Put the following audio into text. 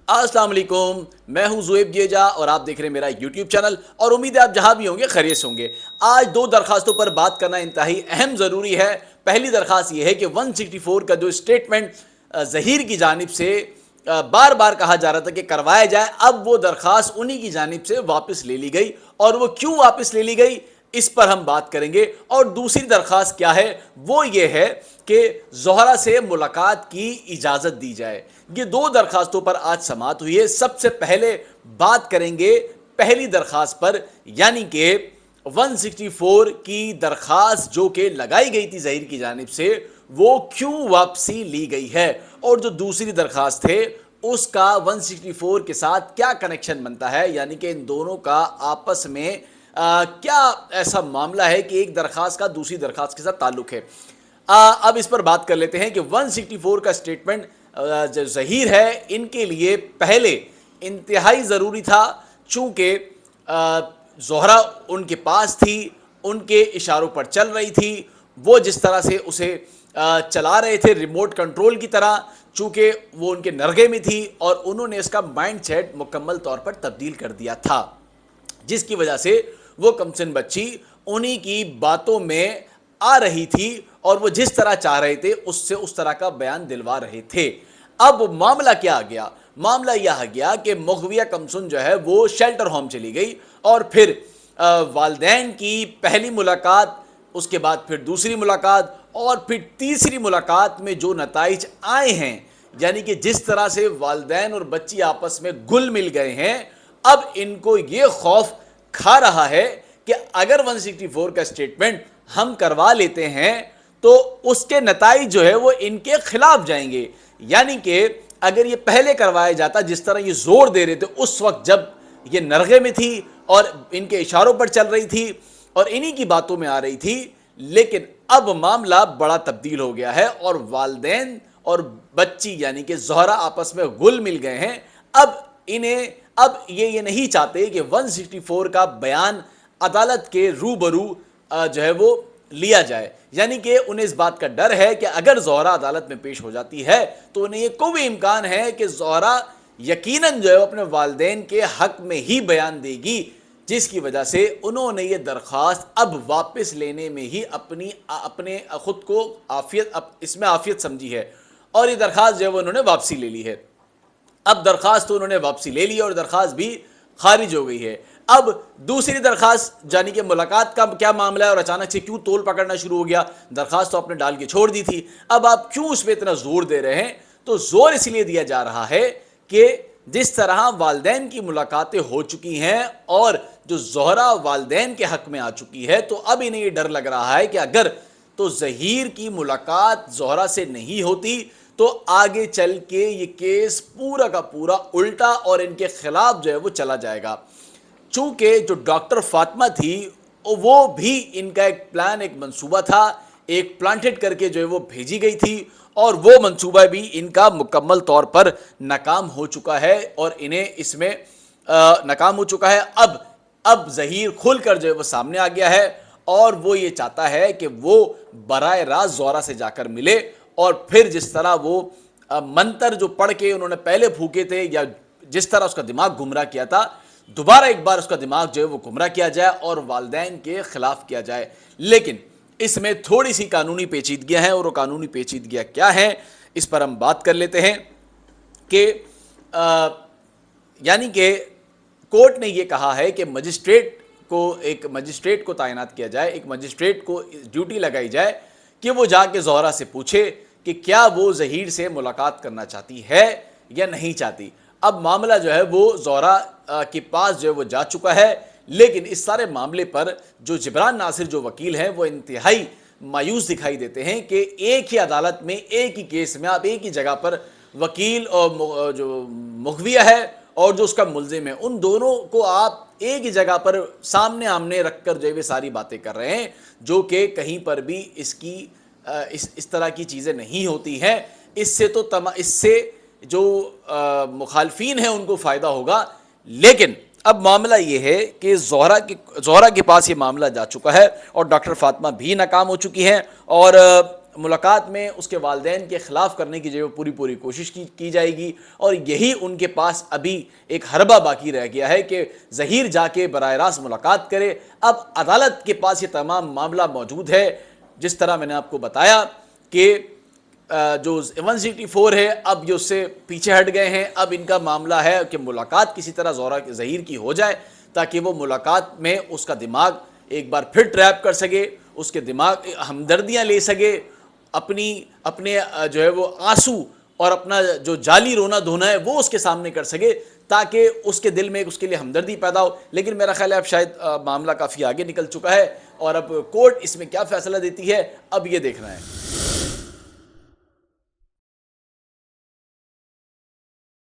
السلام علیکم، میں ہوں زویب گیجا اور آپ دیکھ رہے ہیں میرا یوٹیوب چینل، اور امید ہے آپ جہاں بھی ہوں گے خیریت سے ہوں گے۔ آج دو درخواستوں پر بات کرنا انتہائی اہم ضروری ہے۔ پہلی درخواست یہ ہے کہ 164 کا جو اسٹیٹمنٹ ظہیر کی جانب سے بار بار کہا جا رہا تھا کہ کروایا جائے، اب وہ درخواست انہی کی جانب سے واپس لے لی گئی، اور وہ کیوں واپس لے لی گئی اس پر ہم بات کریں گے۔ اور دوسری درخواست کیا ہے، وہ یہ ہے کہ زہرا سے ملاقات کی اجازت دی جائے۔ یہ دو درخواستوں پر آج سماعت ہوئی ہے۔ سب سے پہلے بات کریں گے پہلی درخواست پر، یعنی کہ 164 کی درخواست جو کہ لگائی گئی تھی ظہیر کی جانب سے، وہ کیوں واپسی لی گئی ہے، اور جو دوسری درخواست ہے اس کا 164 کے ساتھ کیا کنیکشن بنتا ہے، یعنی کہ ان دونوں کا آپس میں کیا ایسا معاملہ ہے کہ ایک درخواست کا دوسری درخواست کے ساتھ تعلق ہے۔ اب اس پر بات کر لیتے ہیں کہ 164 کا اسٹیٹمنٹ جو ظہیر ہے ان کے لیے پہلے انتہائی ضروری تھا، چونکہ زہرا ان کے پاس تھی، ان کے اشاروں پر چل رہی تھی، وہ جس طرح سے اسے چلا رہے تھے ریموٹ کنٹرول کی طرح، چونکہ وہ ان کے نرغے میں تھی، اور انہوں نے اس کا مائنڈ سیٹ مکمل طور پر تبدیل کر دیا تھا، جس کی وجہ سے وہ کمسن بچی انہی کی باتوں میں آ رہی تھی، اور وہ جس طرح چاہ رہے تھے اس سے اس طرح کا بیان دلوا رہے تھے۔ اب معاملہ کیا آ گیا؟ معاملہ یہ آ گیا کہ مغویہ کمسن جو ہے وہ شیلٹر ہوم چلی گئی، اور پھر والدین کی پہلی ملاقات، اس کے بعد پھر دوسری ملاقات، اور پھر تیسری ملاقات میں جو نتائج آئے ہیں، یعنی کہ جس طرح سے والدین اور بچی آپس میں گل مل گئے ہیں، اب ان کو یہ خوف کھا رہا ہے کہ اگر 164 کا اسٹیٹمنٹ ہم کروا لیتے ہیں تو اس کے نتائج جو ہے وہ ان کے خلاف جائیں گے۔ یعنی کہ اگر یہ پہلے کروایا جاتا، جس طرح یہ زور دے رہے تھے اس وقت جب یہ نرغے میں تھی اور ان کے اشاروں پر چل رہی تھی اور انہی کی باتوں میں آ رہی تھی، لیکن اب معاملہ بڑا تبدیل ہو گیا ہے، اور والدین اور بچی یعنی کہ زہرا آپس میں گل مل گئے ہیں۔ اب یہ نہیں چاہتے کہ 164 کا بیان عدالت کے روبرو جو ہے وہ لیا جائے، یعنی کہ انہیں اس بات کا ڈر ہے کہ اگر زہرا عدالت میں پیش ہو جاتی ہے تو انہیں یہ کوئی امکان ہے کہ زہرا یقیناً جو ہے اپنے والدین کے حق میں ہی بیان دے گی، جس کی وجہ سے انہوں نے یہ درخواست اب واپس لینے میں ہی اپنے خود کو اس میں عافیت سمجھی ہے، اور یہ درخواست جو ہے وہ انہوں نے واپسی لے لی ہے۔ اب درخواست تو انہوں نے واپسی لے لی اور درخواست بھی خارج ہو گئی ہے۔ اب دوسری درخواست یعنی کہ ملاقات کا کیا معاملہ ہے، اور اچانک سے کیوں تول پکڑنا شروع ہو گیا؟ درخواست تو آپ نے ڈال کے چھوڑ دی تھی، اب آپ کیوں اس پہ اتنا زور دے رہے ہیں؟ تو زور اس لیے دیا جا رہا ہے کہ جس طرح والدین کی ملاقاتیں ہو چکی ہیں اور جو زہرا والدین کے حق میں آ چکی ہے، تو اب انہیں یہ ڈر لگ رہا ہے کہ اگر تو ظہیر کی ملاقات زہرا سے نہیں ہوتی تو آگے چل کے یہ کیس پورا کا پورا الٹا اور ان کے خلاف جو ہے وہ چلا جائے گا، چونکہ جو ڈاکٹر فاطمہ تھی وہ بھی ان کا ایک پلان، ایک منصوبہ تھا، ایک پلانٹڈ کر کے جو ہے وہ بھیجی گئی تھی، اور وہ منصوبہ بھی ان کا مکمل طور پر ناکام ہو چکا ہے، اور انہیں اس میں ناکام ہو چکا ہے۔ اب ظہیر کھل کر جو ہے وہ سامنے آ گیا ہے، اور وہ یہ چاہتا ہے کہ وہ براہ راست زہرا سے جا کر ملے، اور پھر جس طرح وہ منتر جو پڑھ کے انہوں نے پہلے پھونکے تھے، یا جس طرح اس کا دماغ گمراہ کیا تھا، دوبارہ ایک بار اس کا دماغ جو ہے وہ گمراہ کیا جائے اور والدین کے خلاف کیا جائے۔ لیکن اس میں تھوڑی سی قانونی پیچیدگیاں ہیں، اور وہ قانونی پیچیدگیاں کیا ہیں اس پر ہم بات کر لیتے ہیں کہ یعنی کہ کورٹ نے یہ کہا ہے کہ ایک مجسٹریٹ کو تعینات کیا جائے، ایک مجسٹریٹ کو ڈیوٹی لگائی جائے کہ وہ جا کے زہرا سے پوچھے کہ کیا وہ ظہیر سے ملاقات کرنا چاہتی ہے یا نہیں چاہتی۔ اب معاملہ جو ہے وہ زہرا کے پاس جو ہے وہ جا چکا ہے، لیکن اس سارے معاملے پر جو جبران ناصر جو وکیل ہیں وہ انتہائی مایوس دکھائی دیتے ہیں کہ ایک ہی عدالت میں ایک ہی کیس میں آپ ایک ہی جگہ پر وکیل اور جو مغویہ ہے اور جو اس کا ملزم ہے، ان دونوں کو آپ ایک ہی جگہ پر سامنے آمنے رکھ کر جو ہے ساری باتیں کر رہے ہیں، جو کہ کہیں پر بھی اس طرح کی چیزیں نہیں ہوتی ہیں۔ اس سے جو مخالفین ہیں ان کو فائدہ ہوگا، لیکن اب معاملہ یہ ہے کہ زہرا کے پاس یہ معاملہ جا چکا ہے، اور ڈاکٹر فاطمہ بھی ناکام ہو چکی ہیں، اور ملاقات میں اس کے والدین کے خلاف کرنے کی جو پوری کوشش کی جائے گی، اور یہی ان کے پاس ابھی ایک حربہ باقی رہ گیا ہے کہ ظہیر جا کے براہ راست ملاقات کرے۔ اب عدالت کے پاس یہ تمام معاملہ موجود ہے، جس طرح میں نے آپ کو بتایا کہ جو 164 ہے اب یہ اس سے پیچھے ہٹ گئے ہیں۔ اب ان کا معاملہ ہے کہ ملاقات کسی طرح ظہیر کی ہو جائے تاکہ وہ ملاقات میں اس کا دماغ ایک بار پھر ٹریپ کر سکے، اس کے دماغ ہمدردیاں لے سکے، اپنے جو ہے وہ آنسو اور اپنا جو جعلی رونا دھونا ہے وہ اس کے سامنے کر سکے، تاکہ اس کے دل میں اس کے لیے ہمدردی پیدا ہو۔ لیکن میرا خیال ہے اب شاید معاملہ کافی آگے نکل چکا ہے، اور اب کورٹ اس میں کیا فیصلہ دیتی ہے اب یہ دیکھنا ہے۔